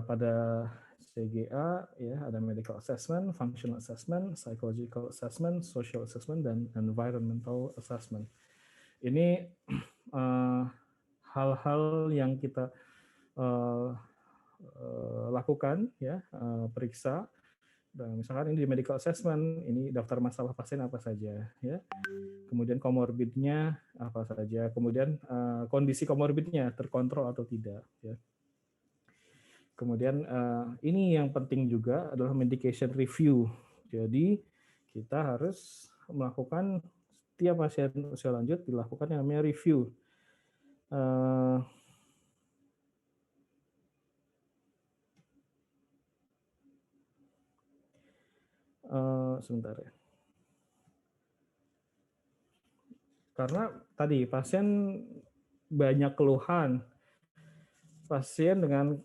Pada CGA ya ada medical assessment, functional assessment, psychological assessment, social assessment, dan environmental assessment. Ini hal-hal yang kita lakukan ya, periksa. Dan misalkan ini di medical assessment, ini daftar masalah pasien apa saja ya. Kemudian komorbidnya apa saja, kemudian kondisi komorbidnya terkontrol atau tidak ya. Kemudian ini yang penting juga adalah medication review. Jadi kita harus melakukan setiap pasien usia lanjut dilakukan yang namanya review. Sebentar ya. Karena tadi pasien banyak keluhan, pasien dengan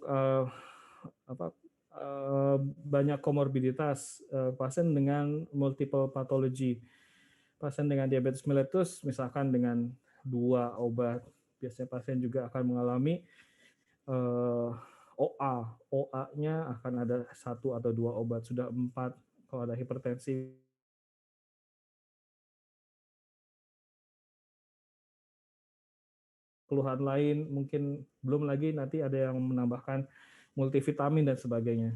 banyak komorbiditas, pasien dengan multiple pathology, pasien dengan diabetes mellitus misalkan dengan 2 obat, biasanya pasien juga akan mengalami OA-nya akan ada 1 atau 2 obat, sudah 4 kalau ada hipertensi. Keluhan lain mungkin belum lagi nanti ada yang menambahkan multivitamin dan sebagainya.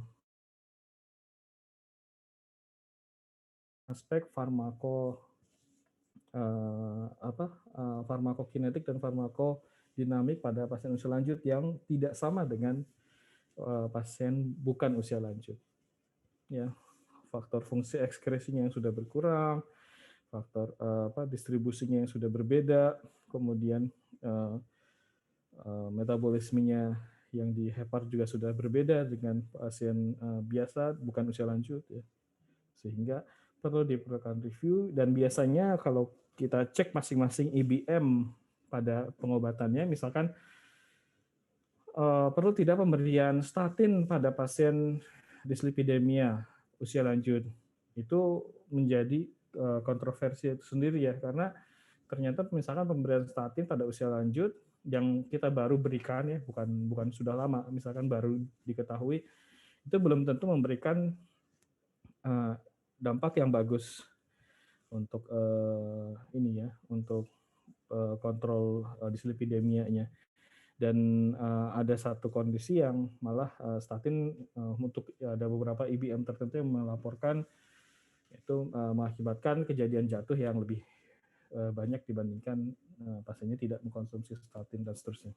Aspek farmakokinetik dan farmakodinamik pada pasien usia lanjut yang tidak sama dengan pasien bukan usia lanjut. Ya, faktor fungsi ekskresinya yang sudah berkurang, faktor distribusinya yang sudah berbeda, kemudian metabolismenya yang di hepar juga sudah berbeda dengan pasien biasa bukan usia lanjut ya. Sehingga perlu diperlukan review, dan biasanya kalau kita cek masing-masing IBM pada pengobatannya, misalkan perlu tidak pemberian statin pada pasien dislipidemia usia lanjut, itu menjadi kontroversi itu sendiri ya, karena ternyata misalkan pemberian statin pada usia lanjut yang kita baru berikan ya, bukan sudah lama, misalkan baru diketahui, itu belum tentu memberikan dampak yang bagus untuk ini ya, untuk kontrol dislipidemianya. Dan ada satu kondisi yang malah statin untuk ada beberapa IBM tertentu yang melaporkan itu mengakibatkan kejadian jatuh yang lebih banyak dibandingkan pasiennya tidak mengkonsumsi statin dan seterusnya.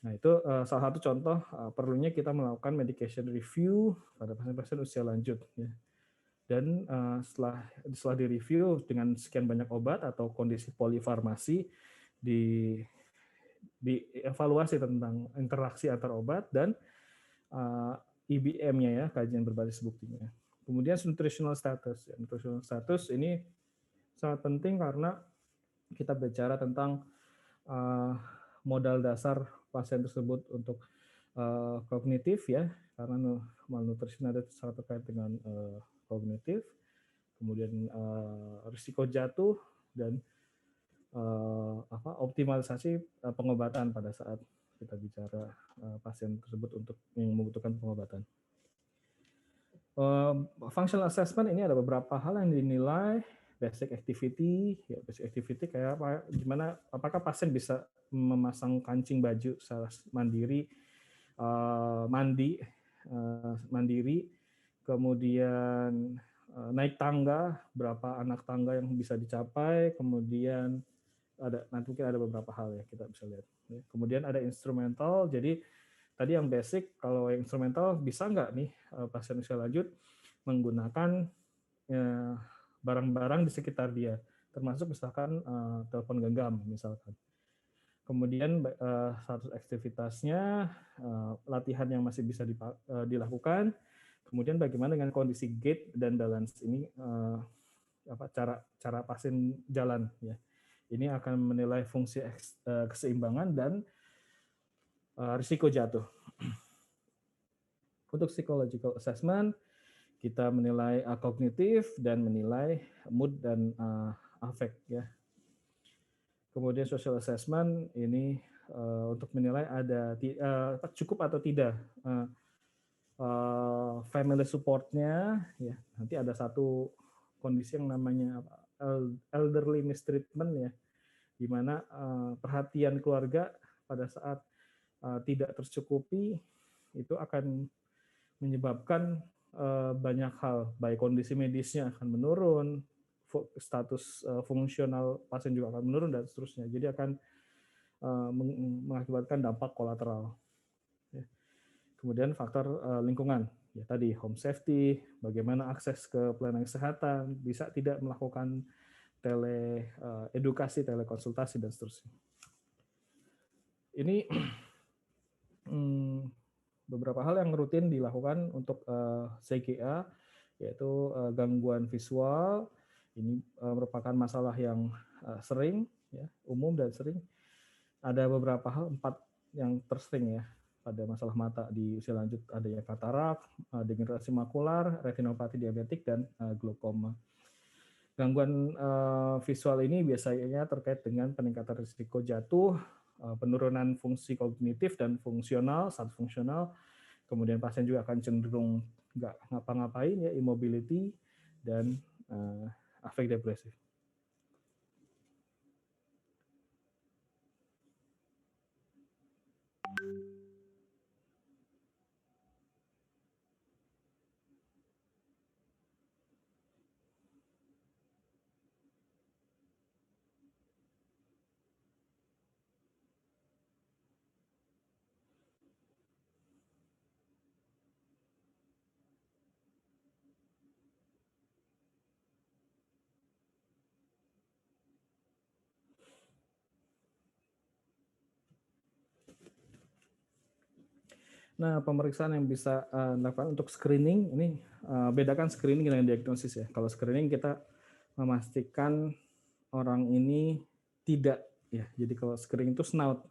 Nah, itu salah satu contoh perlunya kita melakukan medication review pada pasien-pasien usia lanjut ya. Dan setelah direview dengan sekian banyak obat atau kondisi polifarmasi, dievaluasi tentang interaksi antar obat dan IBM-nya ya, kajian berbasis buktinya. Kemudian nutritional status. Nutritional status ini sangat penting karena kita bicara tentang modal dasar pasien tersebut untuk kognitif ya, karena malnutrisi ada sangat terkait dengan kognitif, kemudian risiko jatuh, dan optimalisasi pengobatan pada saat kita bicara pasien tersebut untuk yang membutuhkan pengobatan. Functional assessment ini ada beberapa hal yang dinilai. Basic activity, ya basic activity kayak apa? Gimana? Apakah pasien bisa memasang kancing baju secara mandiri, mandi mandiri, kemudian naik tangga, berapa anak tangga yang bisa dicapai, kemudian nanti mungkin ada beberapa hal ya kita bisa lihat. Kemudian ada instrumental, jadi tadi yang basic, kalau yang instrumental bisa nggak nih pasien usia lanjut menggunakan barang-barang di sekitar dia, termasuk misalkan telepon genggam misalkan. Kemudian status aktivitasnya, latihan yang masih bisa dilakukan. Kemudian bagaimana dengan kondisi gait dan balance ini, cara pasien jalan ya. Ini akan menilai fungsi keseimbangan dan risiko jatuh. Untuk psychological assessment, kita menilai kognitif dan menilai mood dan affect ya. Kemudian social assessment ini untuk menilai ada cukup atau tidak family support-nya, ya. Nanti ada satu kondisi yang namanya elderly mistreatment, ya, di mana perhatian keluarga pada saat tidak tercukupi itu akan menyebabkan banyak hal, baik kondisi medisnya akan menurun, status fungsional pasien juga akan menurun dan seterusnya. Jadi akan mengakibatkan dampak kolateral. Ya. Kemudian faktor lingkungan, ya tadi home safety, bagaimana akses ke pelayanan kesehatan, bisa tidak melakukan edukasi, telekonsultasi dan seterusnya. Ini beberapa hal yang rutin dilakukan untuk CGA, yaitu gangguan visual. Ini merupakan masalah yang sering, ya, umum dan sering. Ada beberapa hal, 4 yang tersering, ya, pada masalah mata di usia lanjut. Ada ya katarak, degenerasi makular, retinopati diabetik, dan glaukoma. Gangguan visual ini biasanya terkait dengan peningkatan risiko jatuh, penurunan fungsi kognitif dan fungsional, status fungsional. Kemudian pasien juga akan cenderung nggak ngapa-ngapain, ya, immobility, dan afek depresif. Nah, pemeriksaan yang bisa dilakukan untuk screening ini, bedakan screening dengan diagnosis, ya. Kalau screening kita memastikan orang ini tidak, ya. Jadi kalau screening itu snout,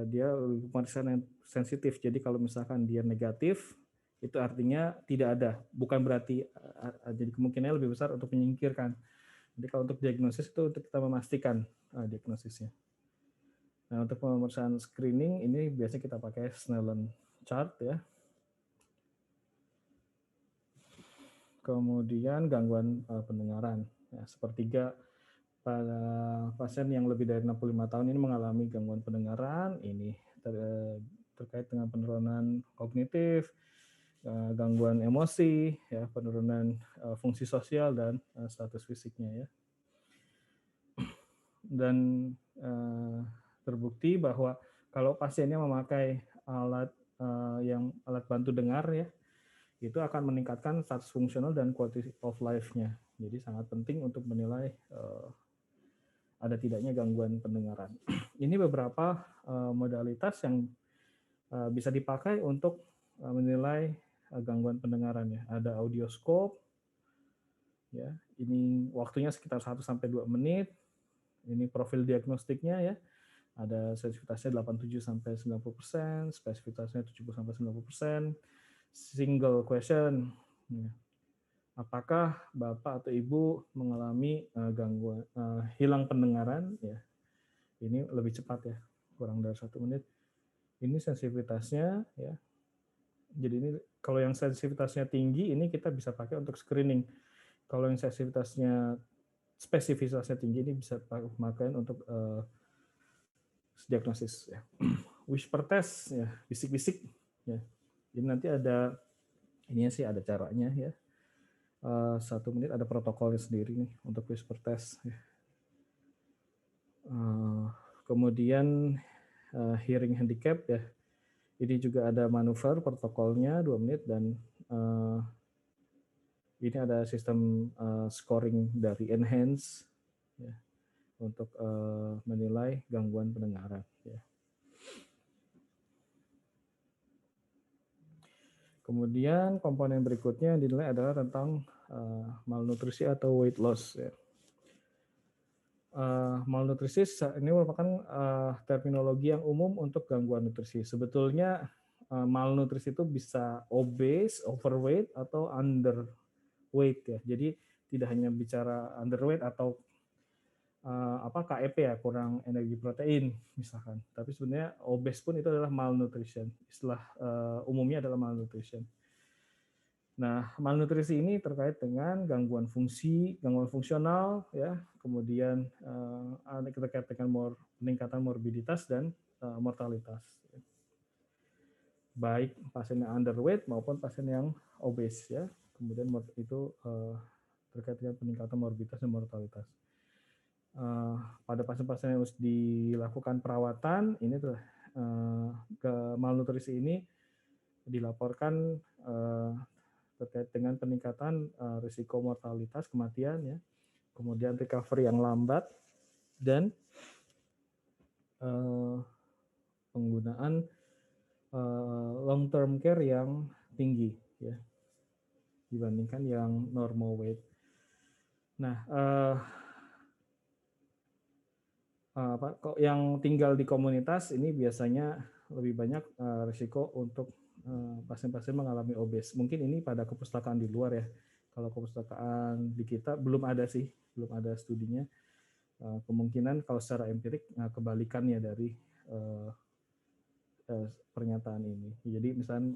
dia pemeriksaan yang sensitif. Jadi kalau misalkan dia negatif, itu artinya tidak ada, bukan berarti jadi kemungkinannya lebih besar untuk menyingkirkan. Jadi kalau untuk diagnosis itu untuk kita memastikan diagnosisnya. Nah, untuk pemeriksaan screening ini biasanya kita pakai Snellen chart, ya. Kemudian gangguan pendengaran, ya, sepertiga pada pasien yang lebih dari 65 tahun ini mengalami gangguan pendengaran. Ini terkait dengan penurunan kognitif, gangguan emosi, ya, penurunan fungsi sosial dan status fisiknya, ya. Dan terbukti bahwa kalau pasiennya memakai alat alat bantu dengar, ya, itu akan meningkatkan status fungsional dan quality of life-nya. Jadi sangat penting untuk menilai ada tidaknya gangguan pendengaran. Ini beberapa modalitas yang bisa dipakai untuk menilai gangguan pendengaran, ya. Ada audioskop, ya. Ini waktunya sekitar 1-2 menit. Ini profil diagnostiknya, ya. Ada sensitivitasnya 87-90%, spesifitasnya 70-90%. Single question, ya. Apakah Bapak atau Ibu mengalami gangguan hilang pendengaran, ya. Ini lebih cepat, ya, kurang dari 1 menit. Ini sensitivitasnya, ya. Jadi ini kalau yang sensitivitasnya tinggi ini kita bisa pakai untuk screening. Kalau yang sensitivitasnya spesifitasnya tinggi ini bisa pakai untuk diagnosis, ya. Whisper test, ya, bisik-bisik, ya. Jadi nanti ada ini sih ada caranya, ya. 1 menit ada protokolnya sendiri nih untuk whisper test, ya. Kemudian hearing handicap, ya. Ini juga ada manuver protokolnya 2 menit dan ini ada sistem scoring dari Enhance, ya, untuk menilai gangguan pendengaran, ya. Kemudian komponen berikutnya yang dinilai adalah tentang malnutrisi atau weight loss, ya. Malnutrisi ini merupakan terminologi yang umum untuk gangguan nutrisi. Sebetulnya malnutrisi itu bisa obese, overweight, atau underweight, ya. Jadi tidak hanya bicara underweight atau KEP ya, kurang energi protein misalkan. Tapi sebenarnya obes pun itu adalah malnutrition. Istilah umumnya adalah malnutrition. Nah, malnutrisi ini terkait dengan gangguan fungsi, gangguan fungsional, ya, kemudian terkait dengan peningkatan morbiditas dan mortalitas. Baik pasien yang underweight maupun pasien yang obes, ya. Kemudian itu terkait dengan peningkatan morbiditas dan mortalitas. Pada pasien-pasien yang harus dilakukan perawatan, ini tuh ke malnutrisi ini dilaporkan terkait dengan peningkatan risiko mortalitas, kematian, ya, kemudian recovery yang lambat, dan penggunaan long term care yang tinggi, ya, dibandingkan yang normal weight. Nah, yang tinggal di komunitas ini biasanya lebih banyak risiko untuk pasien-pasien mengalami obes. Mungkin ini pada kepustakaan di luar ya. Kalau kepustakaan di kita belum ada sih, belum ada studinya. Kemungkinan kalau secara empirik kebalikannya dari pernyataan ini. Jadi misalnya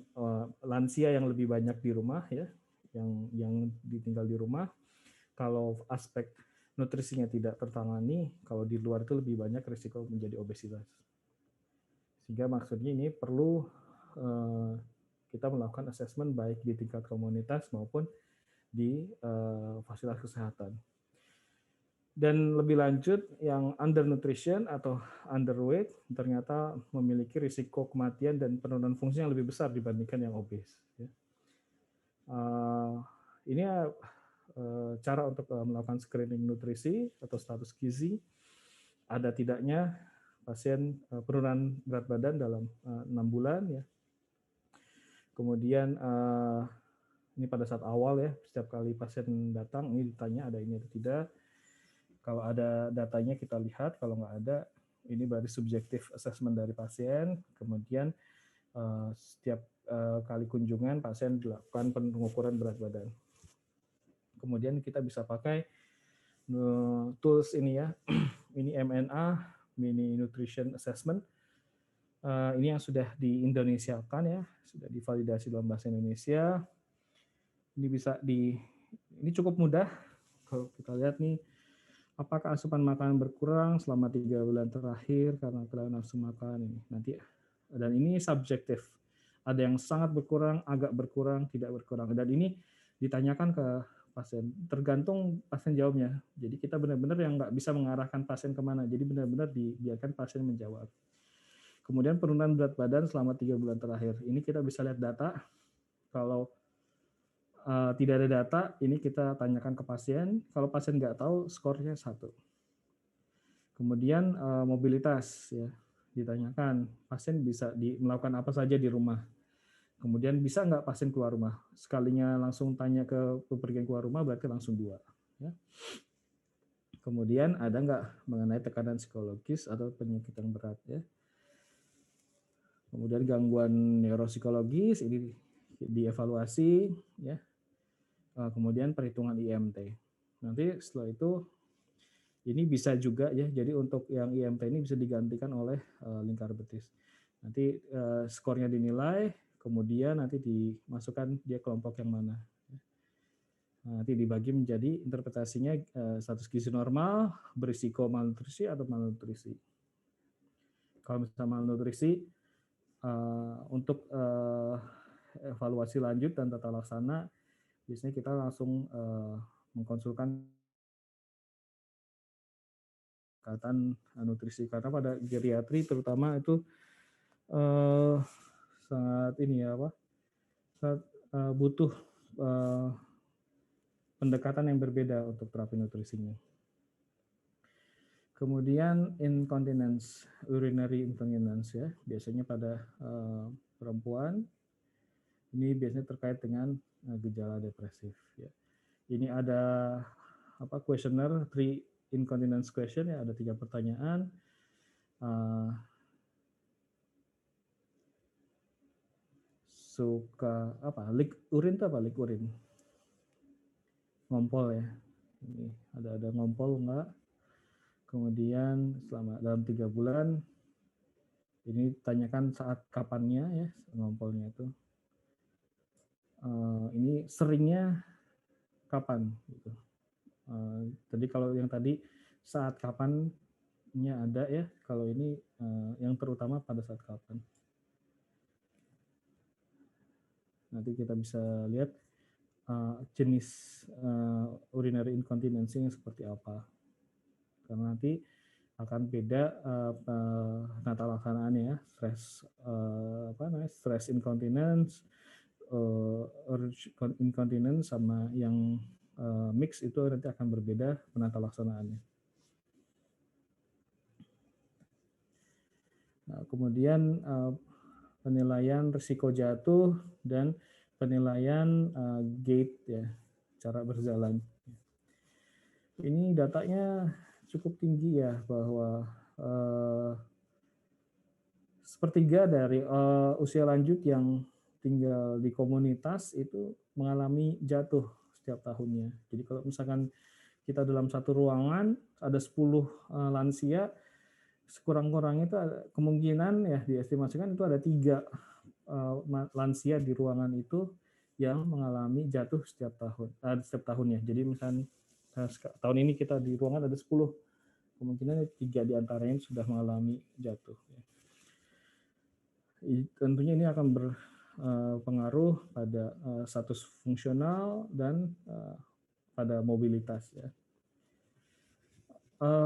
lansia yang lebih banyak di rumah ya, yang ditinggal di rumah, kalau aspek nutrisinya tidak tertangani, kalau di luar itu lebih banyak risiko menjadi obesitas. Sehingga maksudnya ini perlu kita melakukan assessment baik di tingkat komunitas maupun di fasilitas kesehatan. Dan lebih lanjut, yang undernutrition atau underweight ternyata memiliki risiko kematian dan penurunan fungsi yang lebih besar dibandingkan yang obes. Ini cara untuk melakukan screening nutrisi atau status gizi. Ada tidaknya pasien penurunan berat badan dalam 6 bulan, ya. Kemudian ini pada saat awal ya, setiap kali pasien datang ini ditanya ada ini atau tidak. Kalau ada datanya kita lihat, kalau nggak ada ini berarti subjektif assessment dari pasien. Kemudian setiap kali kunjungan pasien dilakukan pengukuran berat badan. Kemudian kita bisa pakai tools ini ya, ini MNA, Mini Nutrition Assessment. Ini yang sudah di-Indonesiakan ya, sudah divalidasi dalam bahasa Indonesia. Ini cukup mudah. Kalau kita lihat nih, apakah asupan makanan berkurang selama 3 bulan terakhir karena kelainan nafsu makan ini. Nanti, dan ini subjektif. Ada yang sangat berkurang, agak berkurang, tidak berkurang. Dan ini ditanyakan ke pasien, tergantung pasien jawabnya. Jadi kita benar-benar yang nggak bisa mengarahkan pasien kemana. Jadi benar-benar dibiarkan pasien menjawab. Kemudian penurunan berat badan selama 3 bulan terakhir. Ini kita bisa lihat data. Kalau tidak ada data, ini kita tanyakan ke pasien. Kalau pasien nggak tahu, skornya 1. Kemudian mobilitas, ya, ditanyakan. Pasien bisa melakukan apa saja di rumah. Kemudian bisa nggak pasien keluar rumah? Sekalinya langsung tanya ke bepergian keluar rumah, berarti langsung 2. Ya. Kemudian ada nggak mengenai tekanan psikologis atau penyakit yang berat, ya. Kemudian gangguan neuropsikologis ini dievaluasi, ya. Kemudian perhitungan IMT. Nanti setelah itu ini bisa juga ya. Jadi untuk yang IMT ini bisa digantikan oleh lingkar betis. Nanti skornya dinilai, kemudian nanti dimasukkan dia kelompok yang mana. Nanti dibagi menjadi interpretasinya status gizi normal, berisiko malnutrisi atau malnutrisi. Kalau misalnya malnutrisi, untuk evaluasi lanjut dan tata laksana, biasanya kita langsung mengkonsulkan kesehatan nutrisi, karena pada geriatri terutama itu sangat ini ya apa, sangat butuh pendekatan yang berbeda untuk terapi nutrisinya. Kemudian incontinence, urinary incontinence ya, biasanya pada perempuan. Ini biasanya terkait dengan gejala depresif. Ya. Ini ada questionnaire, 3 incontinence question ya, ada 3 pertanyaan. Suka apa? Leak urin itu apa? Leak urin. Ngompol ya. Ini ada ngompol enggak? Kemudian dalam 3 bulan, ini tanyakan saat kapannya ya, ngompolnya itu. Ini seringnya kapan gitu. Jadi kalau yang tadi saat kapannya ada ya, kalau ini yang terutama pada saat kapan. Nanti kita bisa lihat jenis urinary incontinence yang seperti apa. Karena nanti akan beda penata laksanaannya ya, stress incontinence, urge incontinence sama yang mix itu nanti akan berbeda penata laksanaannya. Nah, kemudian penilaian risiko jatuh dan penilaian gait ya, cara berjalan. Ini datanya cukup tinggi ya, bahwa sepertiga dari usia lanjut yang tinggal di komunitas itu mengalami jatuh setiap tahunnya. Jadi kalau misalkan kita dalam satu ruangan ada 10 lansia, sekurang-kurangnya itu kemungkinan ya diestimasikan itu ada 3 lansia di ruangan itu yang mengalami jatuh setiap tahunnya. Jadi misalnya tahun ini kita di ruangan ada 10, kemungkinan 3 diantaranya sudah mengalami jatuh. Tentunya ini akan berpengaruh pada status fungsional dan pada mobilitas ya.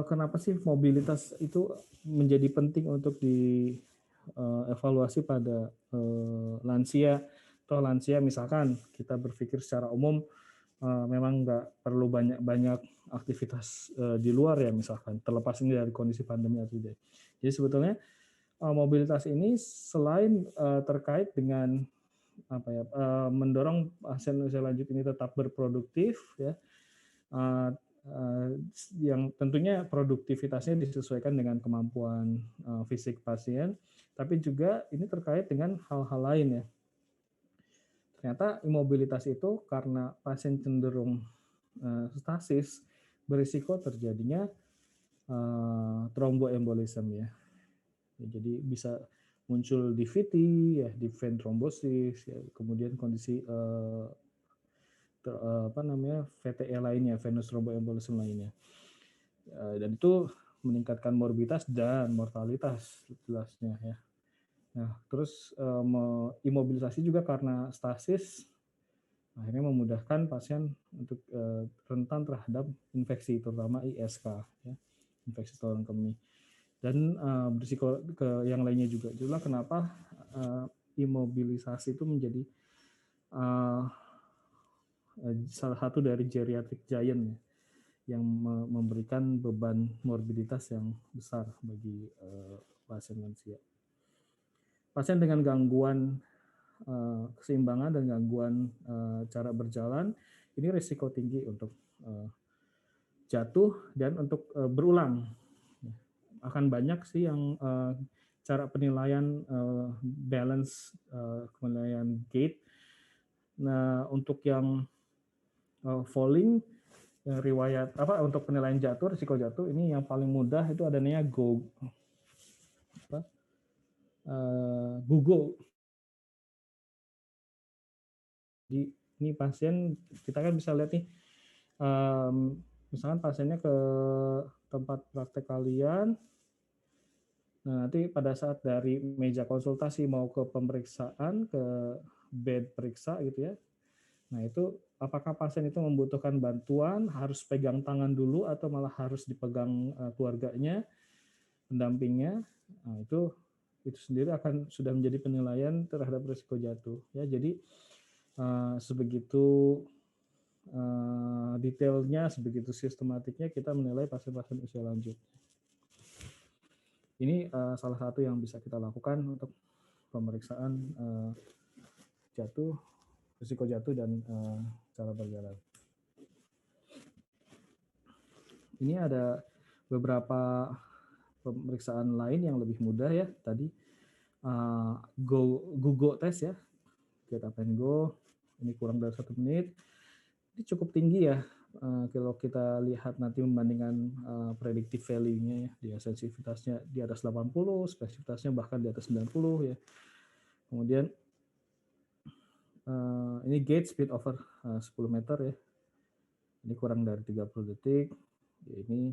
Kenapa sih mobilitas itu menjadi penting untuk dievaluasi pada lansia? Atau lansia misalkan kita berpikir secara umum memang nggak perlu banyak aktivitas di luar ya, misalkan terlepas ini dari kondisi pandemi atau tidak. Jadi sebetulnya mobilitas ini selain terkait dengan mendorong pasien usia lanjut ini tetap berproduktif ya, yang tentunya produktivitasnya disesuaikan dengan kemampuan fisik pasien, tapi juga ini terkait dengan hal-hal lain ya. Ternyata imobilitas itu karena pasien cenderung stasis, berisiko terjadinya thromboembolism ya. Jadi bisa muncul DVT ya, deep vein thrombosis ya, kemudian kondisi VTE lainnya, venous thromboembolism lainnya. Dan itu meningkatkan morbiditas dan mortalitas jelasnya ya. Nah, terus imobilisasi juga karena stasis akhirnya memudahkan pasien untuk rentan terhadap infeksi, terutama ISK ya, infeksi saluran kemih. Dan berisiko ke yang lainnya juga. Itulah kenapa imobilisasi itu menjadi salah satu dari geriatric giant ya, yang memberikan beban morbiditas yang besar bagi pasien lansia. Pasien dengan gangguan keseimbangan dan gangguan cara berjalan, ini risiko tinggi untuk jatuh dan untuk berulang. Akan banyak sih yang cara penilaian balance, penilaian gait. Nah, untuk yang falling, yang riwayat untuk penilaian jatuh, risiko jatuh, ini yang paling mudah itu adanya Google. Jadi ini pasien, kita kan bisa lihat nih, misalkan pasiennya ke tempat praktek kalian, nah nanti pada saat dari meja konsultasi mau ke pemeriksaan, ke bed periksa gitu ya, nah itu apakah pasien itu membutuhkan bantuan, harus pegang tangan dulu atau malah harus dipegang keluarganya, pendampingnya, nah itu sendiri akan sudah menjadi penilaian terhadap risiko jatuh ya. Jadi sebegitu detailnya, sebegitu sistematiknya kita menilai pasien-pasien usia lanjut. Ini salah satu yang bisa kita lakukan untuk pemeriksaan jatuh, risiko jatuh dan cara berjalan. Ini ada beberapa pemeriksaan lain yang lebih mudah ya. Tadi Google test ya, Get Up and Go, ini kurang dari 1 menit. Ini cukup tinggi ya kalau kita lihat nanti membandingkan predictive value-nya ya, dia sensitivitasnya di atas 80, spesifitasnya bahkan di atas 90 ya. Kemudian ini gate speed over 10 meter ya. Ini kurang dari 30 detik. Ini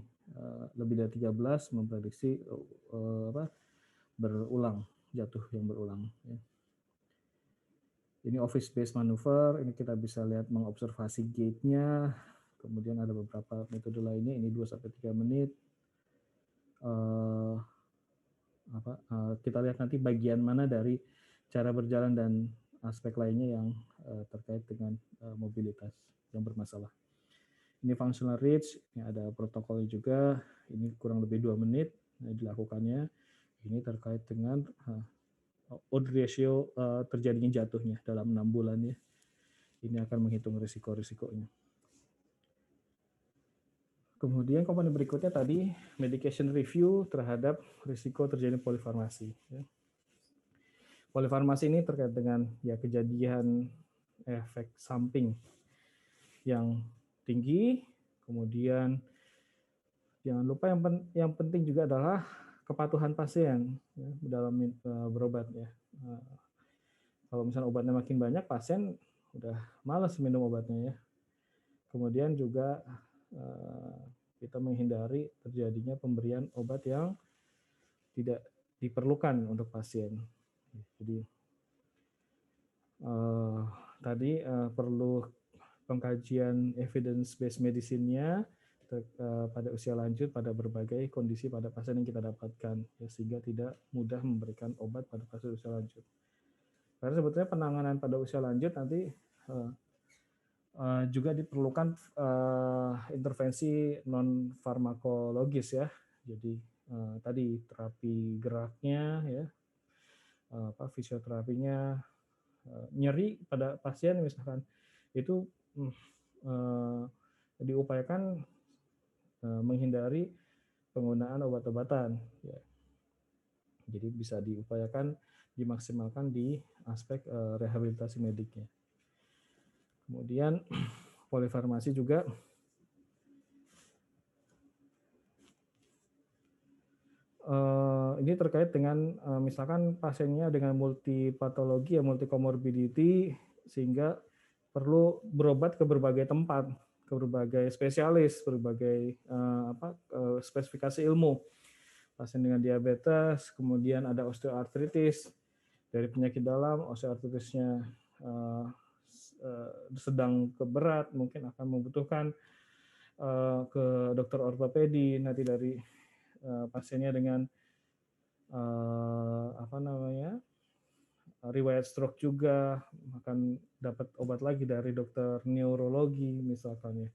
lebih dari 13 memprediksi berulang, jatuh yang berulang ya. Ini office based maneuver, ini kita bisa lihat mengobservasi gate-nya. Kemudian ada beberapa metode lainnya, ini 2-3 menit. Kita lihat nanti bagian mana dari cara berjalan dan aspek lainnya yang terkait dengan mobilitas yang bermasalah. Ini functional reach, ini ada protokolnya juga, ini kurang lebih 2 menit dilakukannya. Ini terkait dengan odd ratio terjadinya jatuhnya dalam 6 bulan ya. Ini akan menghitung risiko-risikonya. Kemudian komponen berikutnya tadi medication review terhadap risiko terjadi polifarmasi. Ya. Polifarmasi ini terkait dengan ya kejadian efek samping yang tinggi, kemudian jangan lupa yang penting juga adalah kepatuhan pasien ya, dalam berobat ya. Kalau misalnya obatnya makin banyak, pasien udah malas minum obatnya ya. Kemudian juga kita menghindari terjadinya pemberian obat yang tidak diperlukan untuk pasien. Jadi tadi perlu pengkajian evidence-based medicine-nya pada usia lanjut, pada berbagai kondisi pada pasien yang kita dapatkan, ya, sehingga tidak mudah memberikan obat pada pasien usia lanjut. Karena sebetulnya penanganan pada usia lanjut nanti juga diperlukan intervensi non farmakologis ya. Jadi tadi terapi geraknya ya, fisioterapinya, nyeri pada pasien misalkan itu diupayakan menghindari penggunaan obat-obatan. Ya. Jadi bisa diupayakan dimaksimalkan di aspek rehabilitasi mediknya. Kemudian polifarmasi juga ini terkait dengan misalkan pasiennya dengan multipatologi ya, multikomorbidity, sehingga perlu berobat ke berbagai tempat, ke berbagai spesialis, berbagai spesifikasi ilmu. Pasien dengan diabetes, kemudian ada osteoartritis, dari penyakit dalam, osteoartritisnya sedang ke berat, mungkin akan membutuhkan ke dokter ortopedi, nanti dari pasiennya dengan riwayat stroke juga akan dapat obat lagi dari dokter neurologi misalkan ya.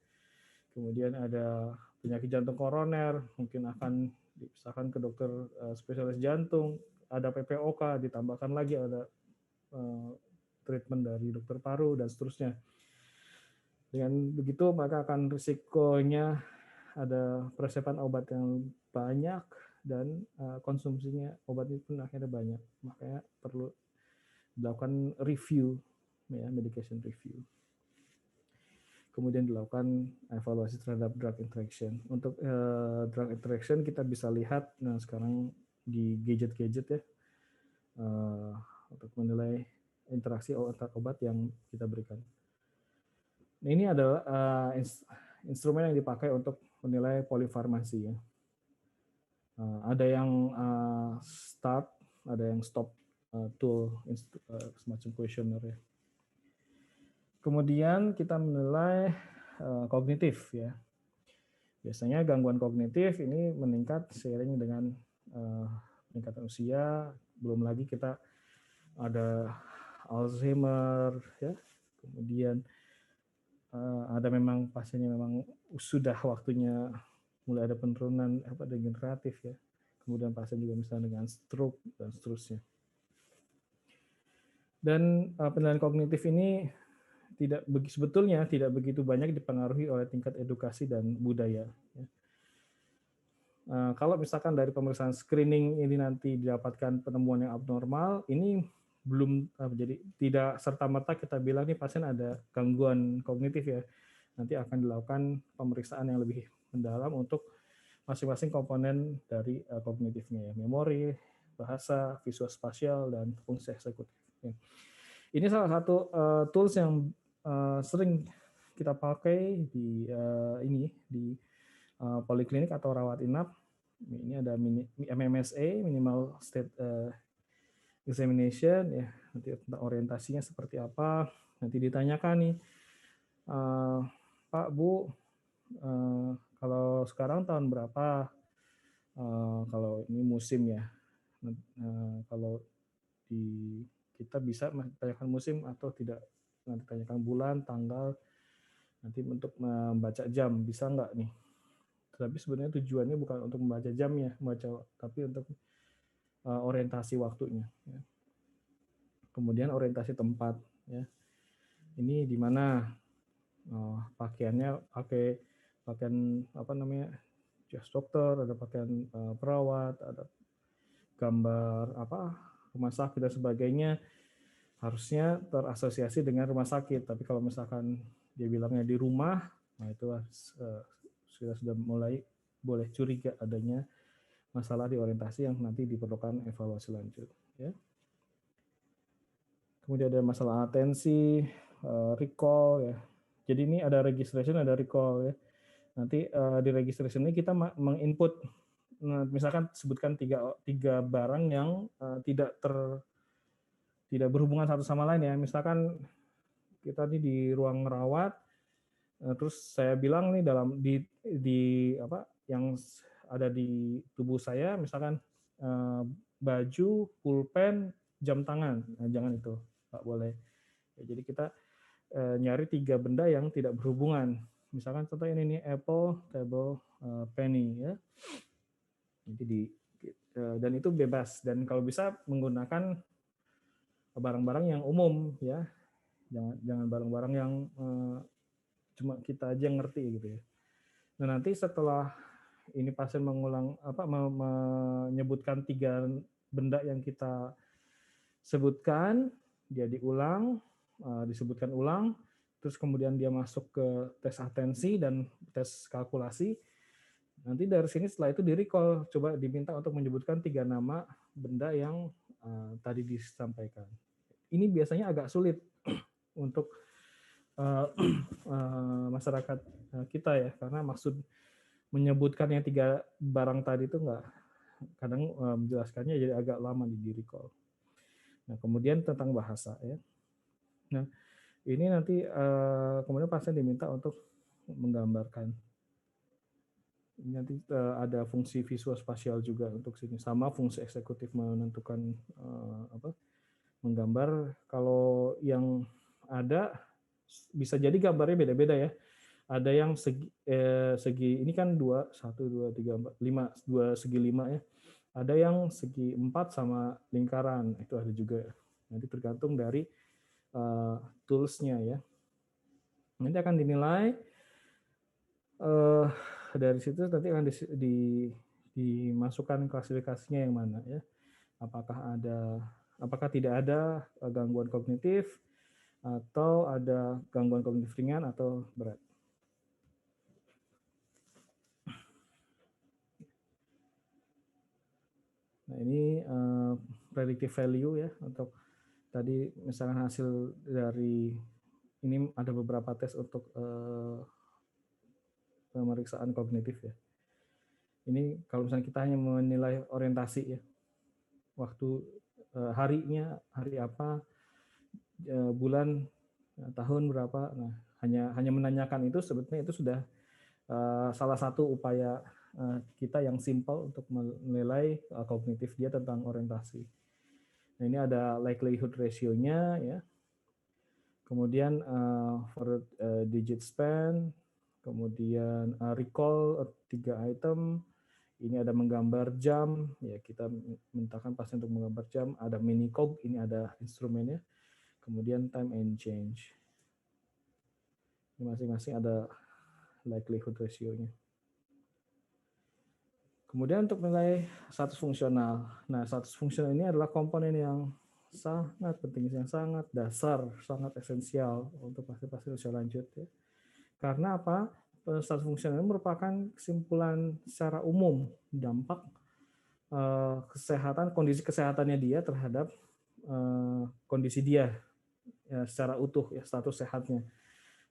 Kemudian ada penyakit jantung koroner, mungkin akan dipisahkan ke dokter spesialis jantung, ada PPOK, ditambahkan lagi ada treatment dari dokter paru dan seterusnya. Dengan begitu maka akan risikonya ada persiapan obat yang banyak dan konsumsinya obat itu pun akhirnya banyak. Makanya perlu dilakukan review, ya, medication review. Kemudian dilakukan evaluasi terhadap drug interaction. Untuk drug interaction kita bisa lihat sekarang di gadget-gadget ya, untuk menilai interaksi antar obat yang kita berikan. Ini adalah instrumen yang dipakai untuk menilai polifarmasi ya. Ada yang start, ada yang stop tool, semacam questionnaire ya. Kemudian kita menilai kognitif ya. Biasanya gangguan kognitif ini meningkat seiring dengan peningkatan usia. Belum lagi kita ada Alzheimer ya. Kemudian ada memang pasiennya memang sudah waktunya mulai ada penurunan degeneratif ya. Kemudian pasien juga misalnya dengan stroke dan seterusnya. Dan penilaian kognitif ini sebetulnya tidak begitu banyak dipengaruhi oleh tingkat edukasi dan budaya. Kalau misalkan dari pemeriksaan screening ini nanti didapatkan penemuan yang abnormal, ini belum jadi tidak serta-merta kita bilang nih pasien ada gangguan kognitif ya. nanti akan dilakukan pemeriksaan yang lebih mendalam untuk masing-masing komponen dari kognitifnya ya, memori, bahasa, visual spasial, dan fungsi eksekutif. Ini salah satu tools yang sering kita pakai di poliklinik atau rawat inap. Ini ada MMSA, minimal state examination ya, nanti tentang orientasinya seperti apa, nanti ditanyakan nih, Pak Bu, kalau sekarang tahun berapa, kalau ini musim ya, kalau di kita bisa tanyakan musim atau tidak, nanti tanyakan bulan, tanggal, nanti untuk membaca jam bisa nggak nih. Tapi sebenarnya tujuannya bukan untuk membaca jamnya, tapi untuk orientasi waktunya. Ya. Kemudian orientasi tempat. Ya. Ini di mana pakaiannya pakai pakaian apa namanya, jas dokter, ada pakaian perawat, ada gambar apa rumah sakit dan sebagainya, harusnya terasosiasi dengan rumah sakit. Tapi kalau misalkan dia bilangnya di rumah, nah itu sudah mulai boleh curiga adanya masalah di orientasi yang nanti diperlukan evaluasi lanjut. Ya. Kemudian ada masalah atensi, recall ya. Jadi ini ada registration, ada recall ya. Nanti di registration ini kita menginput, misalkan sebutkan tiga barang yang tidak berhubungan satu sama lain ya. Misalkan kita nih di ruang rawat, terus saya bilang nih di apa yang ada di tubuh saya, misalkan baju, pulpen, jam tangan, nah, jangan itu, nggak boleh. Ya, jadi kita nyari tiga benda yang tidak berhubungan. Misalkan contoh ini nih, apple, table, penny ya. Jadi dan itu bebas, dan kalau bisa menggunakan barang-barang yang umum ya, jangan barang-barang yang cuma kita aja yang ngerti gitu ya. Nah nanti setelah ini pasien menyebutkan tiga benda yang kita sebutkan, dia disebutkan ulang, terus kemudian dia masuk ke tes atensi dan tes kalkulasi. Nanti dari sini setelah itu di-recall, coba diminta untuk menyebutkan tiga nama benda yang tadi disampaikan. Ini biasanya agak sulit untuk masyarakat kita ya, karena maksud menyebutkan yang tiga barang tadi itu kadang menjelaskannya jadi agak lama di recall. Nah kemudian tentang bahasa ya. Nah ini nanti kemudian pasien diminta untuk menggambarkan. Ini nanti ada fungsi visual spasial juga untuk sini, sama fungsi eksekutif menentukan menggambar. Kalau yang ada bisa jadi gambarnya beda-beda ya. Ada yang segi ini kan 2, 1, 2, 3, 4, 5, 2 segi 5 ya. Ada yang segi 4 sama lingkaran, itu ada juga. Nanti tergantung dari tools-nya ya. Nanti akan dinilai dari situ, nanti akan dimasukkan klasifikasinya yang mana ya. Apakah tidak ada gangguan kognitif, atau ada gangguan kognitif ringan atau berat. Nah ini predictive value ya, untuk tadi misalkan hasil dari ini ada beberapa tes untuk pemeriksaan kognitif ya. Ini kalau misalnya kita hanya menilai orientasi ya, waktu harinya, hari apa, bulan, tahun berapa, nah hanya menanyakan itu, sebetulnya itu sudah salah satu upaya kita yang simple untuk menilai kognitif dia tentang orientasi. Nah ini ada likelihood ratio-nya ya. Kemudian for digit span, kemudian recall 3 item. Ini ada menggambar jam, ya kita mintakan pasien untuk menggambar jam. Ada mini cog, ini ada instrumennya. Kemudian time and change. Ini masing-masing ada likelihood ratio-nya. Kemudian untuk nilai status fungsional. Nah, status fungsional ini adalah komponen yang sangat penting, yang sangat dasar, sangat esensial untuk pasien-pasien usia lanjut. Ya. Karena apa? Status fungsional merupakan kesimpulan secara umum dampak kesehatan, kondisi kesehatannya dia terhadap kondisi dia ya, secara utuh ya, status sehatnya.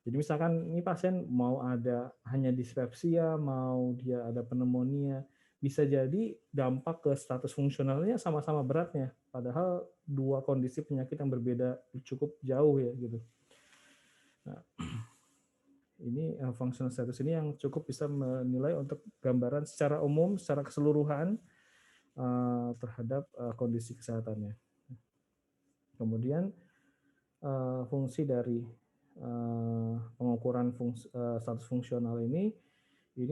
Jadi misalkan ini pasien mau ada hanya dispepsia, mau dia ada pneumonia, bisa jadi dampak ke status fungsionalnya sama-sama beratnya. Padahal dua kondisi penyakit yang berbeda cukup jauh ya gitu. Nah, ini functional status ini yang cukup bisa menilai untuk gambaran secara umum, secara keseluruhan terhadap kondisi kesehatannya. Kemudian fungsi dari pengukuran status fungsional ini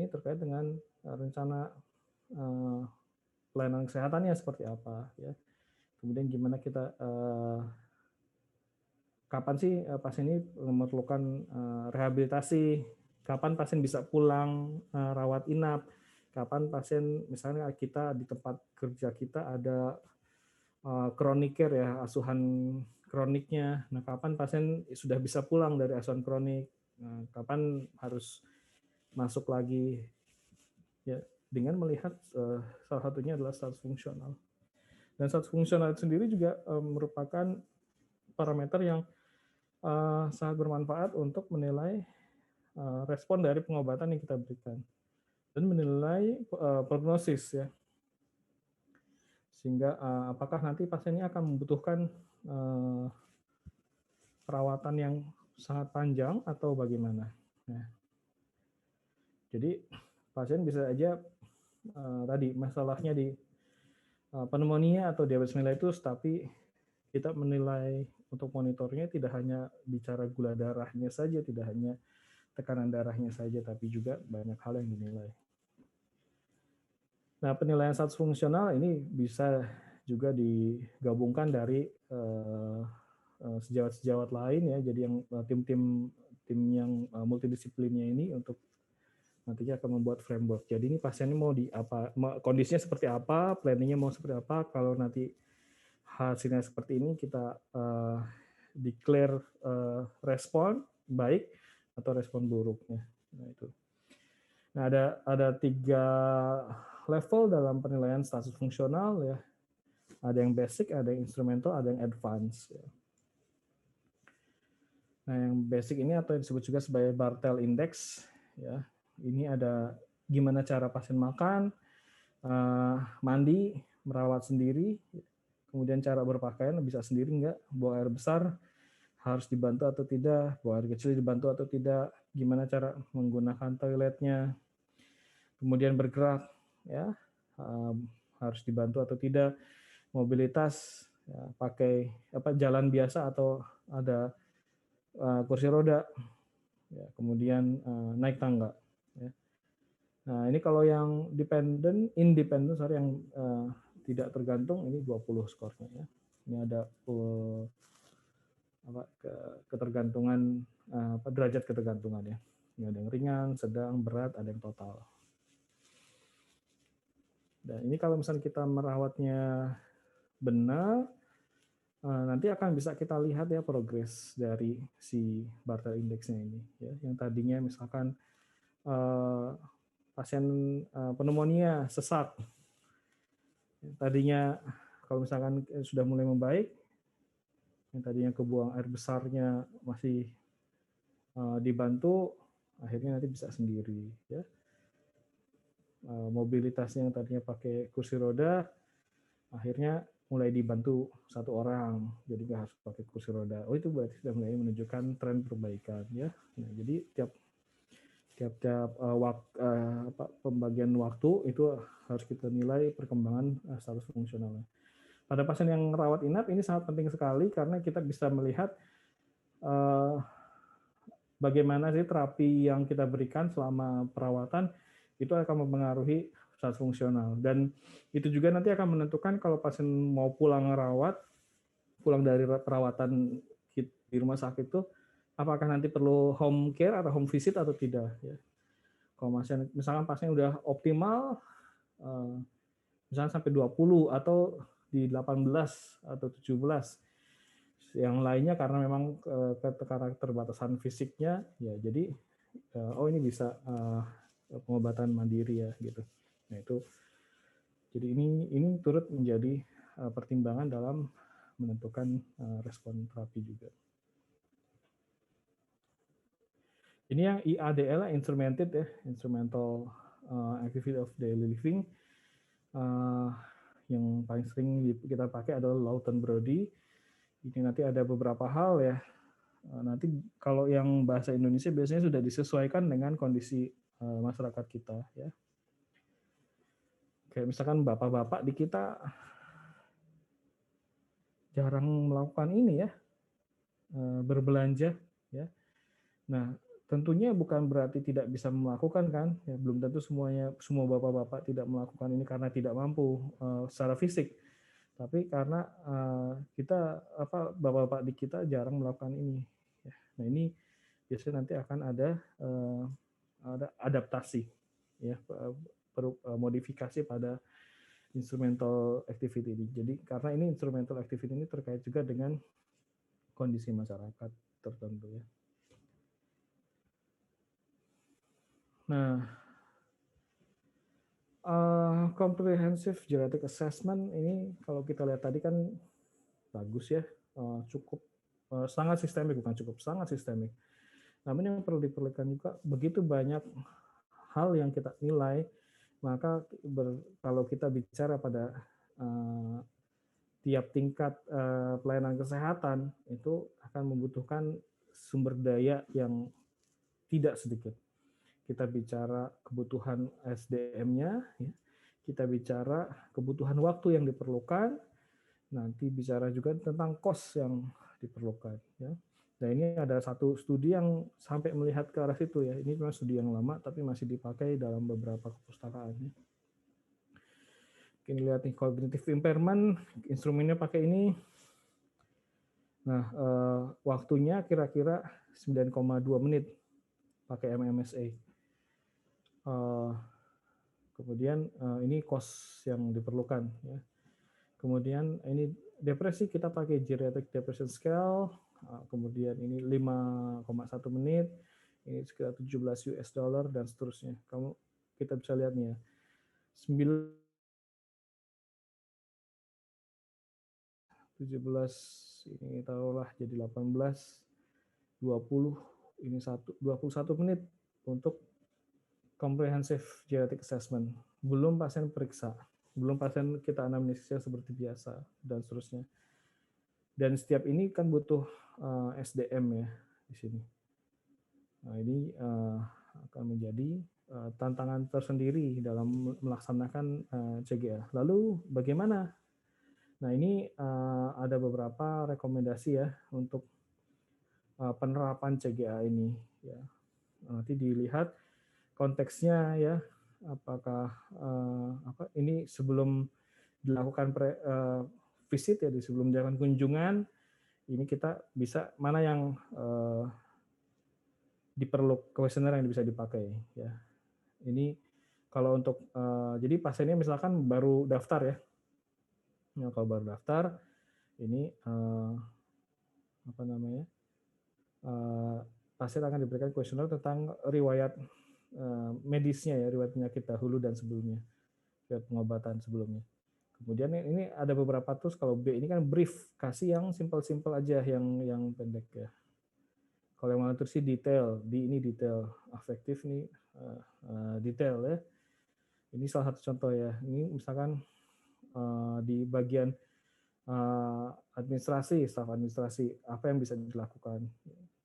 terkait dengan rencana pelayanan kesehatannya seperti apa ya. Kemudian gimana kita kapan sih pasien ini memerlukan rehabilitasi, kapan pasien bisa pulang rawat inap, kapan pasien misalnya kita di tempat kerja kita ada chronic care ya, asuhan kroniknya. Nah, kapan pasien sudah bisa pulang dari asuhan kronik, nah, kapan harus masuk lagi ya, dengan melihat salah satunya adalah status fungsional. Dan status fungsional sendiri juga merupakan parameter yang sangat bermanfaat untuk menilai respon dari pengobatan yang kita berikan dan menilai prognosis ya, sehingga apakah nanti pasien ini akan membutuhkan perawatan yang sangat panjang atau bagaimana. Nah, jadi pasien bisa aja tadi masalahnya di pneumonia atau diabetes mellitus, tapi kita menilai untuk monitornya tidak hanya bicara gula darahnya saja, tidak hanya tekanan darahnya saja, tapi juga banyak hal yang dinilai. Nah, penilaian status fungsional ini bisa juga digabungkan dari sejawat-sejawat lain ya, jadi yang tim yang multidisiplinnya ini untuk nantinya akan membuat framework. Jadi ini pasiennya mau di apa, kondisinya seperti apa, planningnya mau seperti apa. Kalau nanti hasilnya seperti ini, kita declare respon baik atau respon buruknya. Nah itu. Nah ada 3 level dalam penilaian status fungsional ya. Ada yang basic, ada yang instrumental, ada yang advance. Ya. Nah yang basic ini atau yang disebut juga sebagai Bartel Index ya. Ini ada gimana cara pasien makan, mandi, merawat sendiri, kemudian cara berpakaian bisa sendiri enggak, buang air besar harus dibantu atau tidak, buang air kecil dibantu atau tidak, gimana cara menggunakan toiletnya, kemudian bergerak ya harus dibantu atau tidak, mobilitas ya, pakai jalan biasa atau ada kursi roda, ya, kemudian naik tangga. Ya. Nah ini kalau yang independen yang tidak tergantung ini 20 skornya ya. Ini ada ketergantungan derajat ketergantungan ya. Ini ada yang ringan, sedang, berat, ada yang total. Dan ini kalau misalnya kita merawatnya benar, nanti akan bisa kita lihat ya progres dari si Bartel Index-nya ini. Ya. Yang tadinya misalkan pasien pneumonia, sesak, tadinya kalau misalkan sudah mulai membaik, yang tadinya kebuang air besarnya masih dibantu, akhirnya nanti bisa sendiri. Ya. Mobilitasnya yang tadinya pakai kursi roda, akhirnya mulai dibantu 1 orang, jadi nggak harus pakai kursi roda. Oh itu berarti sudah mulai menunjukkan tren perbaikan ya. Nah, jadi tiap pembagian waktu itu harus kita nilai perkembangan status fungsionalnya. Pada pasien yang rawat inap ini sangat penting sekali karena kita bisa melihat bagaimana sih terapi yang kita berikan selama perawatan itu akan mempengaruhi status fungsional. Dan itu juga nanti akan menentukan kalau pasien mau pulang dari perawatan di rumah sakit itu, apakah nanti perlu home care atau home visit atau tidak. Ya. Kalau misalkan pasien udah optimal, misalnya sampai 20 atau di 18 atau 17, yang lainnya karena memang keterbatasan fisiknya, ya jadi oh ini bisa pengobatan mandiri ya gitu. Nah itu, jadi ini turut menjadi pertimbangan dalam menentukan respon terapi juga. Ini yang IADL, instrumented ya, instrumental activity of daily living. Yang paling sering kita pakai adalah Lawton Brody. Ini nanti ada beberapa hal ya. Nanti kalau yang bahasa Indonesia biasanya sudah disesuaikan dengan kondisi masyarakat kita ya. Kayak misalkan bapak-bapak di kita jarang melakukan ini ya, berbelanja ya. Nah, tentunya bukan berarti tidak bisa melakukan kan, ya, belum tentu semua bapak-bapak tidak melakukan ini karena tidak mampu secara fisik, tapi karena kita bapak-bapak di kita jarang melakukan ini. Ya. Nah ini biasanya nanti akan ada adaptasi, ya, modifikasi pada instrumental activity ini. Jadi karena ini instrumental activity ini terkait juga dengan kondisi masyarakat tertentu ya. Nah, comprehensive genetic assessment ini kalau kita lihat tadi kan bagus ya, cukup sangat sistemik, bukan cukup, sangat sistemik. Namun yang perlu diperlukan juga begitu banyak hal yang kita nilai, maka kalau kita bicara pada tiap tingkat pelayanan kesehatan itu akan membutuhkan sumber daya yang tidak sedikit. Kita bicara kebutuhan SDM-nya, ya. Kita bicara kebutuhan waktu yang diperlukan, nanti bicara juga tentang cost yang diperlukan. Ya. Nah ini ada satu studi yang sampai melihat ke arah situ ya. Ini memang studi yang lama tapi masih dipakai dalam beberapa kepustakaan. Ya. Ini lihat nih cognitive impairment, instrumennya pakai ini. Nah waktunya kira-kira 9,2 menit pakai MMSA. Kemudian ini cost yang diperlukan. Ya. Kemudian ini depresi kita pakai Geriatric Depression Scale. Kemudian ini 5,1 menit. Ini sekitar 17 US dollar dan seterusnya. Kita bisa lihat nih ya. 17 ini taruhlah jadi 18, 20 ini 21 menit untuk comprehensive genetic assessment. Belum pasien periksa, belum pasien kita anamnesisnya seperti biasa dan seterusnya. Dan setiap ini kan butuh SDM ya di sini. Nah ini akan menjadi tantangan tersendiri dalam melaksanakan CGA. Lalu bagaimana? Nah ini ada beberapa rekomendasi ya untuk penerapan CGA ini. Ya. Nanti dilihat konteksnya ya, apakah ini sebelum dilakukan visit ya, sebelum dilakukan kunjungan, ini kita bisa mana yang diperlu kuesioner yang bisa dipakai ya. Ini kalau untuk jadi pasiennya misalkan baru daftar ya. Nah, kalau baru daftar ini apa namanya? Pasien akan diberikan kuesioner tentang riwayat medisnya ya, riwayat penyakit dahulu dan sebelumnya, riwayat pengobatan sebelumnya. Kemudian ini ada beberapa tools, kalau B ini kan brief, kasih yang simple-simple aja, yang pendek ya. Kalau yang malnutrisi detail, D ini detail, afektif nih detail ya. Ini salah satu contoh ya. Ini misalkan di bagian administrasi, staf administrasi, apa yang bisa dilakukan.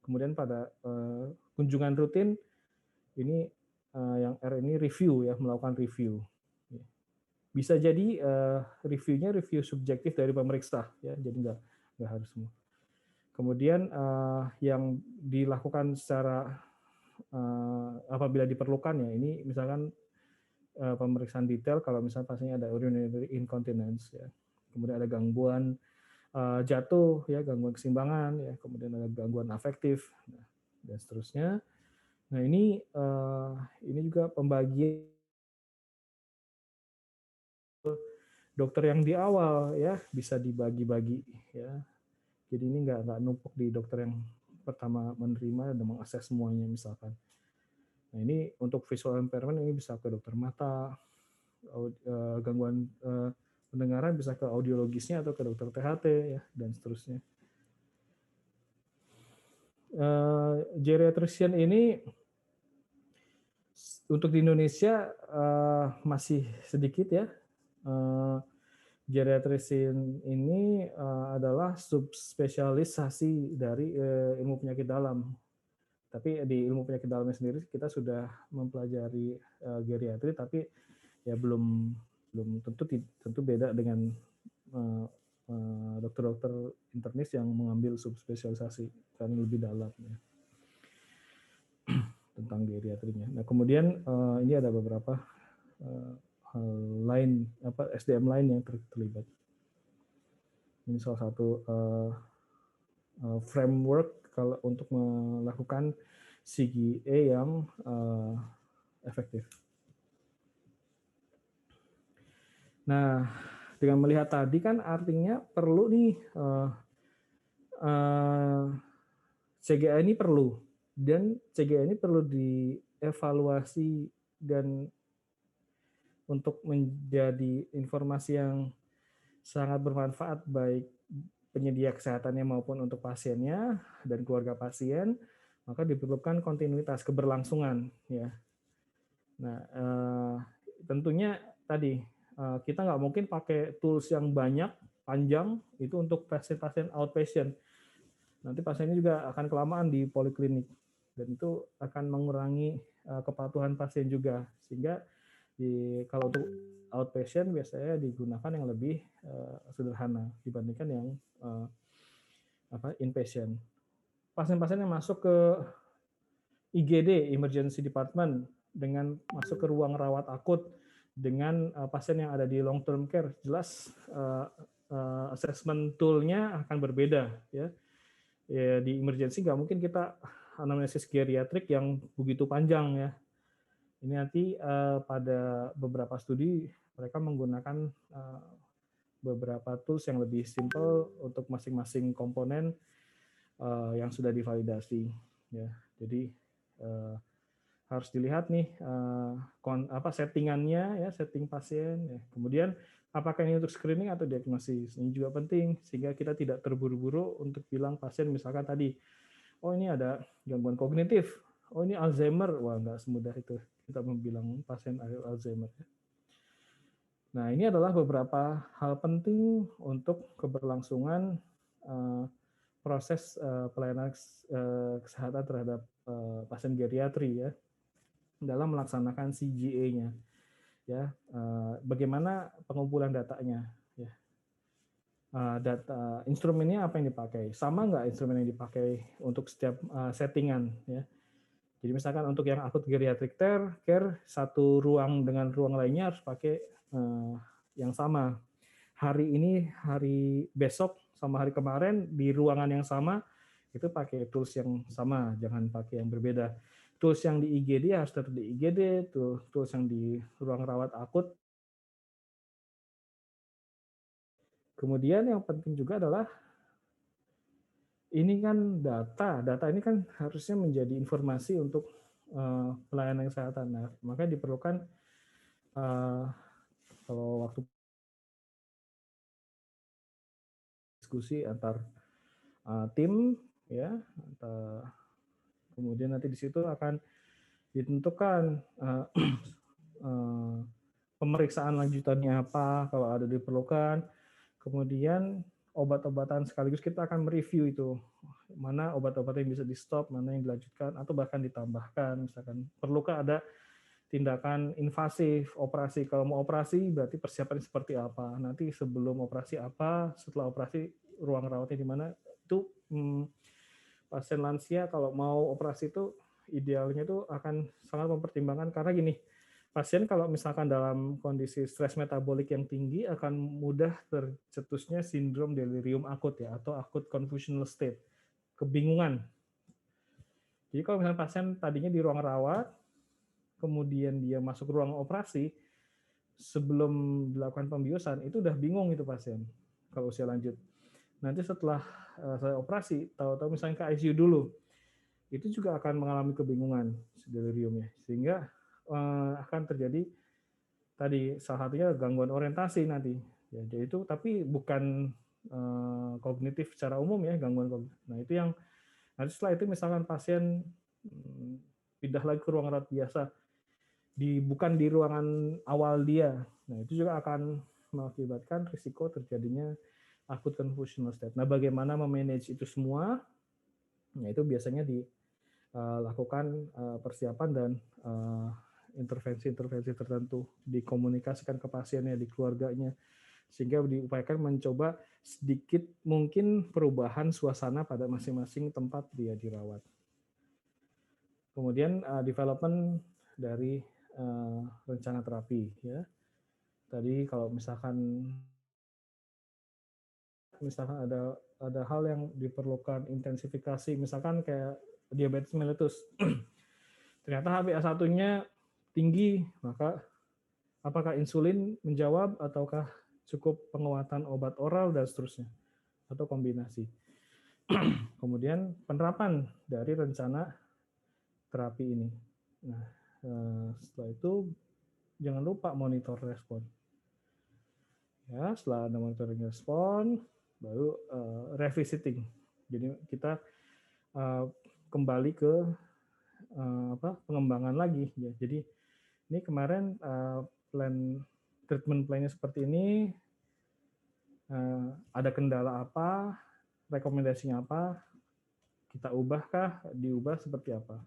Kemudian pada kunjungan rutin, ini yang R ini review ya, melakukan review. Bisa jadi reviewnya review subjektif dari pemeriksa ya, jadi nggak harus semua. Kemudian yang dilakukan secara apabila diperlukan ya, ini misalkan pemeriksaan detail kalau misalnya pasiennya ada urinary incontinence ya, kemudian ada gangguan jatuh ya, gangguan keseimbangan ya, kemudian ada gangguan afektif dan seterusnya. Nah ini juga pembagian dokter yang di awal ya, bisa dibagi-bagi ya. Jadi ini nggak numpuk di dokter yang pertama menerima dan mengakses semuanya misalkan. Nah, ini untuk visual impairment ini bisa ke dokter mata, gangguan pendengaran bisa ke audiologisnya atau ke dokter THT ya, dan seterusnya. Geriatrician ini untuk di Indonesia masih sedikit ya. Geriatrician ini adalah subspesialisasi dari ilmu penyakit dalam. Tapi di ilmu penyakit dalamnya sendiri kita sudah mempelajari geriatri, tapi ya belum tentu beda dengan dokter-dokter internis yang mengambil subspesialisasi karena lebih dalam ya, tentang geriatrinya. Nah, kemudian ini ada beberapa hal lain, SDM lain yang terlibat. Ini salah satu framework kalau untuk melakukan CGA yang efektif. Nah, dengan melihat tadi kan artinya perlu nih CGA ini perlu, dan CGA ini perlu dievaluasi dan untuk menjadi informasi yang sangat bermanfaat baik penyedia kesehatannya maupun untuk pasiennya dan keluarga pasien, maka diperlukan kontinuitas keberlangsungan ya. Nah, tentunya tadi kita nggak mungkin pakai tools yang banyak panjang itu untuk pasien-pasien outpatient. Nanti pasiennya juga akan kelamaan di poliklinik dan itu akan mengurangi kepatuhan pasien juga, sehingga kalau untuk outpatient biasanya digunakan yang lebih sederhana dibandingkan yang inpatient. Pasien-pasien yang masuk ke IGD, Emergency Department, dengan masuk ke ruang rawat akut dengan pasien yang ada di long term care, jelas assessment tool-nya akan berbeda ya. Ya, di emergency nggak mungkin kita anamnesis geriatrik yang begitu panjang ya. Ini nanti pada beberapa studi mereka menggunakan beberapa tools yang lebih simple untuk masing-masing komponen yang sudah divalidasi ya. Jadi harus dilihat nih settingannya ya, setting pasien ya. Kemudian apakah ini untuk screening atau diagnosis, ini juga penting sehingga kita tidak terburu-buru untuk bilang pasien misalkan tadi, oh ini ada gangguan kognitif, oh ini Alzheimer, wah nggak semudah itu kita membilang pasien Alzheimer. Nah, ini adalah beberapa hal penting untuk keberlangsungan proses pelayanan kesehatan terhadap pasien geriatri ya, dalam melaksanakan CGA-nya. Ya, bagaimana pengumpulan datanya? Ya, data instrumennya apa yang dipakai? Sama nggak instrumen yang dipakai untuk setiap settingan? Ya, jadi misalkan untuk yang akut geriatric care, satu ruang dengan ruang lainnya harus pakai yang sama. Hari ini, hari besok, sama hari kemarin di ruangan yang sama itu pakai tools yang sama, jangan pakai yang berbeda. Tools yang di IGD harus tetap di IGD, tools yang di ruang rawat akut. Kemudian yang penting juga adalah ini kan data ini kan harusnya menjadi informasi untuk pelayanan kesehatan. Nah, maka diperlukan kalau waktu diskusi antar tim ya, kemudian nanti di situ akan ditentukan pemeriksaan lanjutannya apa kalau ada diperlukan, kemudian obat-obatan sekaligus kita akan mereview itu mana obat-obatan yang bisa di stop, mana yang dilanjutkan atau bahkan ditambahkan, misalkan perlukah ada tindakan invasif operasi, kalau mau operasi berarti persiapan seperti apa, nanti sebelum operasi apa, setelah operasi ruang rawatnya di mana. Itu pasien lansia kalau mau operasi itu idealnya itu akan sangat mempertimbangkan, karena gini, pasien kalau misalkan dalam kondisi stres metabolik yang tinggi akan mudah tercetusnya sindrom delirium akut ya, atau akut confusional state, kebingungan. Jadi kalau misalnya pasien tadinya di ruang rawat, kemudian dia masuk ruang operasi, sebelum dilakukan pembiusan itu udah bingung itu pasien kalau usia lanjut. Nanti setelah saya operasi, tahu-tahu misalnya ke ICU dulu, itu juga akan mengalami kebingungan deliriumnya, sehingga akan terjadi tadi salah satunya gangguan orientasi nanti. Ya, jadi itu tapi bukan kognitif secara umum ya, gangguan kognitif. Nah, itu yang nanti setelah itu misalkan pasien pindah lagi ke ruang rawat biasa, bukan di ruangan awal dia. Nah, itu juga akan mengakibatkan risiko terjadinya acute convulsional state. Nah, bagaimana memanage itu semua? Nah, itu biasanya dilakukan persiapan dan intervensi-intervensi tertentu, dikomunikasikan ke pasiennya, di keluarganya, sehingga diupayakan mencoba sedikit mungkin perubahan suasana pada masing-masing tempat dia dirawat. Kemudian development dari rencana terapi, ya. Tadi kalau misalkan ada hal yang diperlukan intensifikasi, misalkan kayak diabetes mellitus, ternyata HbA1-nya tinggi, maka apakah insulin menjawab ataukah cukup penguatan obat oral dan seterusnya, atau kombinasi. Kemudian penerapan dari rencana terapi ini. Nah, setelah itu jangan lupa monitor respon. Ya, setelah ada monitoring respon, baru revisiting. Jadi kita kembali ke pengembangan lagi. Ya. Jadi ini kemarin treatment plan-nya seperti ini, ada kendala apa, rekomendasinya apa, kita ubahkah, diubah seperti apa.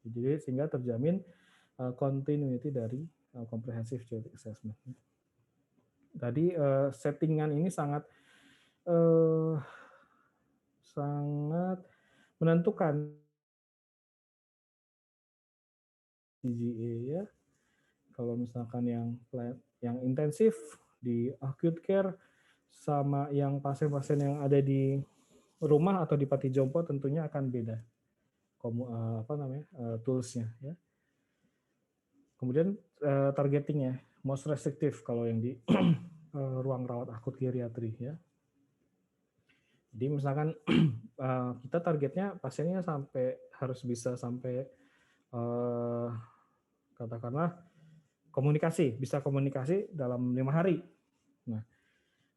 Jadi sehingga terjamin continuity dari comprehensive genetic assessment. Tadi settingan ini sangat menentukan CGA ya. Kalau misalkan yang intensif di acute care sama yang pasien-pasien yang ada di rumah atau di Pati Jompo tentunya akan beda toolsnya ya. Kemudian targetingnya most restrictive kalau yang di ruang rawat akut geriatri ya. Jadi misalkan kita targetnya pasiennya harus bisa sampai katakanlah bisa komunikasi dalam 5 hari. Nah,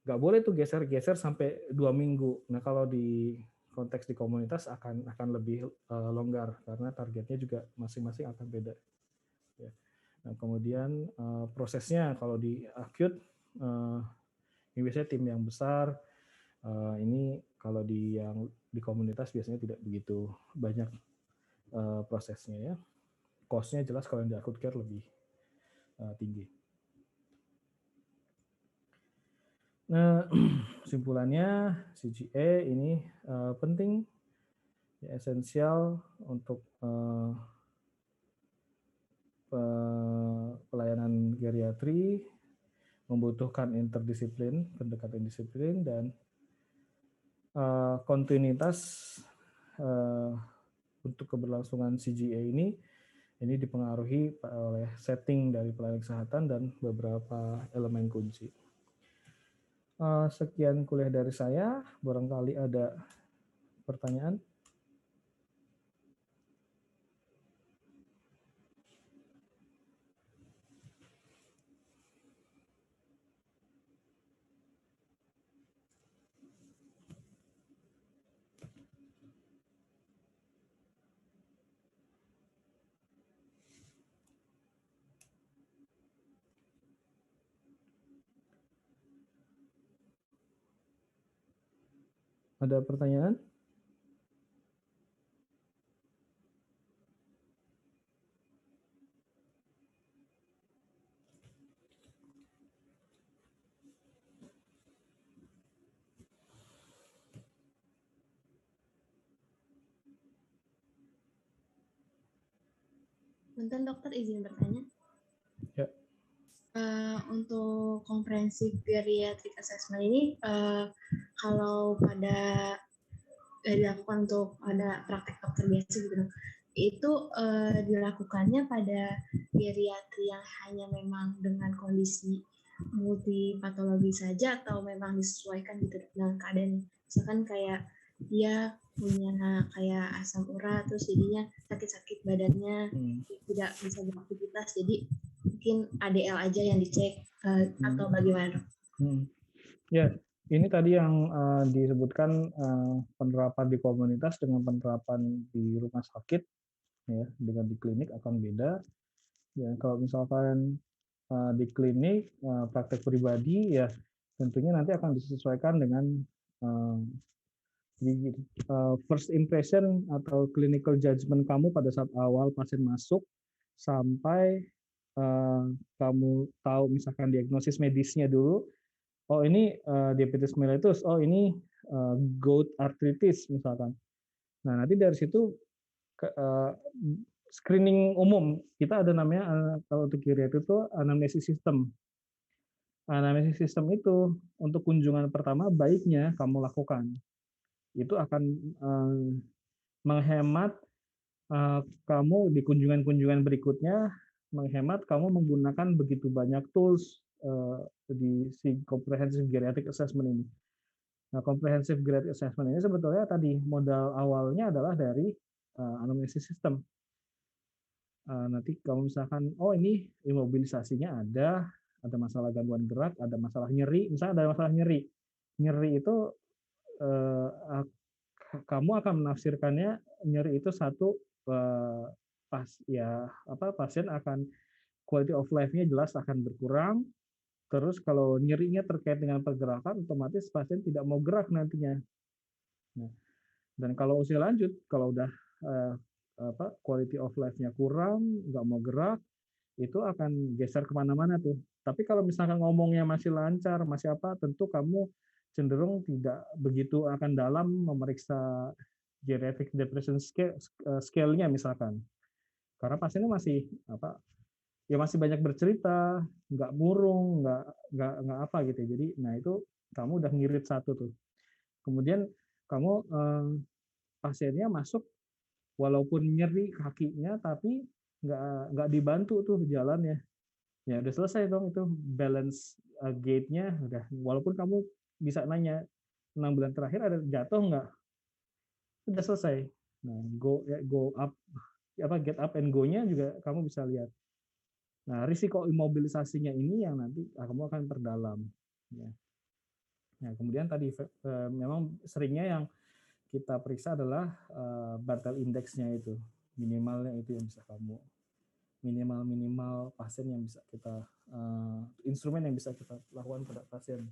nggak boleh tuh geser-geser sampai 2 minggu. Nah, kalau di konteks di komunitas akan lebih longgar karena targetnya juga masing-masing akan beda. Ya. Nah, kemudian prosesnya kalau di acute ini biasanya tim yang besar. Ini kalau di komunitas biasanya tidak begitu banyak prosesnya ya. Cost-nya jelas kalau yang di acute care lebih tinggi. Nah, kesimpulannya CGA ini penting, ya, esensial untuk pelayanan geriatri, membutuhkan pendekatan disiplin dan kontinuitas untuk keberlangsungan CGA ini dipengaruhi oleh setting dari pelayanan kesehatan dan beberapa elemen kunci. Sekian kuliah dari saya, barangkali ada pertanyaan. Ada pertanyaan? Bentar dokter, izin bertanya. Ya. Untuk comprehensive geriatric assessment ini, kalau dilakukan untuk pada praktek dokter biasa gitu, itu dilakukannya pada geriatri yang hanya memang dengan kondisi multipatologi saja atau memang disesuaikan gitu dengan keadaan, misalkan kayak dia punya kayak asam urat, terus jadinya sakit-sakit badannya, tidak bisa beraktivitas, jadi mungkin ADL aja yang dicek atau bagaimana, Dok? Ya, ini tadi yang disebutkan penerapan di komunitas dengan penerapan di rumah sakit, ya, dengan di klinik akan beda. Ya, kalau misalkan di klinik praktek pribadi, ya tentunya nanti akan disesuaikan dengan first impression atau clinical judgment kamu pada saat awal pasien masuk sampai kamu tahu misalkan diagnosis medisnya dulu. Oh, ini diabetes mellitus, oh ini gout arthritis misalkan. Nah, nanti dari situ screening umum kita ada namanya kalau untuk geriatri itu anamnesis system. Anamnesis system itu untuk kunjungan pertama baiknya kamu lakukan. Itu akan menghemat kamu di kunjungan-kunjungan berikutnya, menghemat kamu menggunakan begitu banyak tools di si comprehensive geriatric assessment ini. Nah, comprehensive geriatric assessment ini sebetulnya tadi modal awalnya adalah dari anamnesis system. Nanti kamu misalkan, oh ini imobilisasinya ada masalah gangguan gerak, ada masalah nyeri, misalnya ada masalah nyeri. Nyeri itu kamu akan menafsirkannya nyeri itu satu pasien akan quality of life-nya jelas akan berkurang. Terus kalau nyerinya terkait dengan pergerakan, otomatis pasien tidak mau gerak nantinya. Nah, dan kalau usia lanjut, kalau udah quality of life-nya kurang, nggak mau gerak, itu akan geser kemana-mana tuh. Tapi kalau misalkan ngomongnya masih lancar, masih apa, tentu kamu cenderung tidak begitu akan dalam memeriksa geriatric depression scale-nya misalkan. Karena pasiennya masih masih banyak bercerita, nggak murung, nggak apa gitu. Jadi, nah itu kamu udah ngirit satu tuh. Kemudian kamu pasiennya masuk walaupun nyeri kakinya tapi nggak dibantu tuh jalannya. Ya udah selesai dong itu balance gait-nya udah. Walaupun kamu bisa nanya 6 bulan terakhir ada jatuh nggak? Udah selesai. Nah, go up get up and go-nya juga kamu bisa lihat. Nah, risiko imobilisasinya ini yang nanti kamu akan perdalam. Ya. Nah, kemudian tadi memang seringnya yang kita periksa adalah Barthel Index-nya itu. Minimalnya itu yang bisa kamu minimal pasien yang bisa kita instrumen yang bisa kita lakukan pada pasien.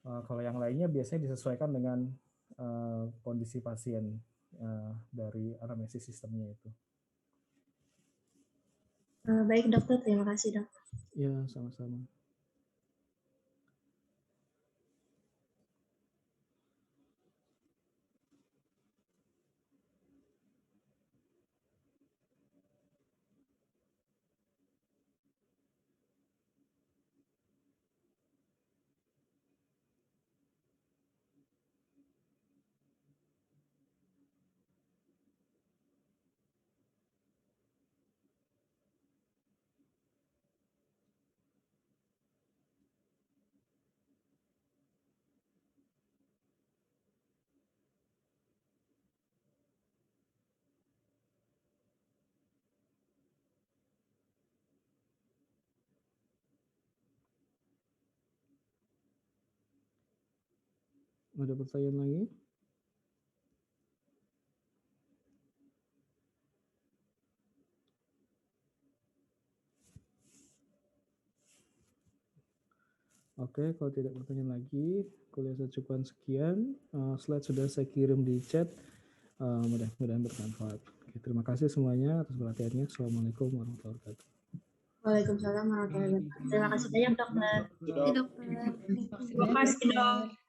Kalau yang lainnya biasanya disesuaikan dengan kondisi pasien dari anamnesis sistemnya itu. Baik dokter, terima kasih dok. Ya, sama-sama. Ada pertanyaan lagi? Oke, kalau tidak pertanyaan lagi, kuliah saya cukupkan sekian. Slide sudah saya kirim di chat. Mudah-mudahan bermanfaat. Oke, terima kasih semuanya atas perhatiannya. Assalamualaikum warahmatullahi wabarakatuh. Waalaikumsalam warahmatullahi wabarakatuh. Terima kasih banyak dokter. Terima kasih dok. Terima kasih dok.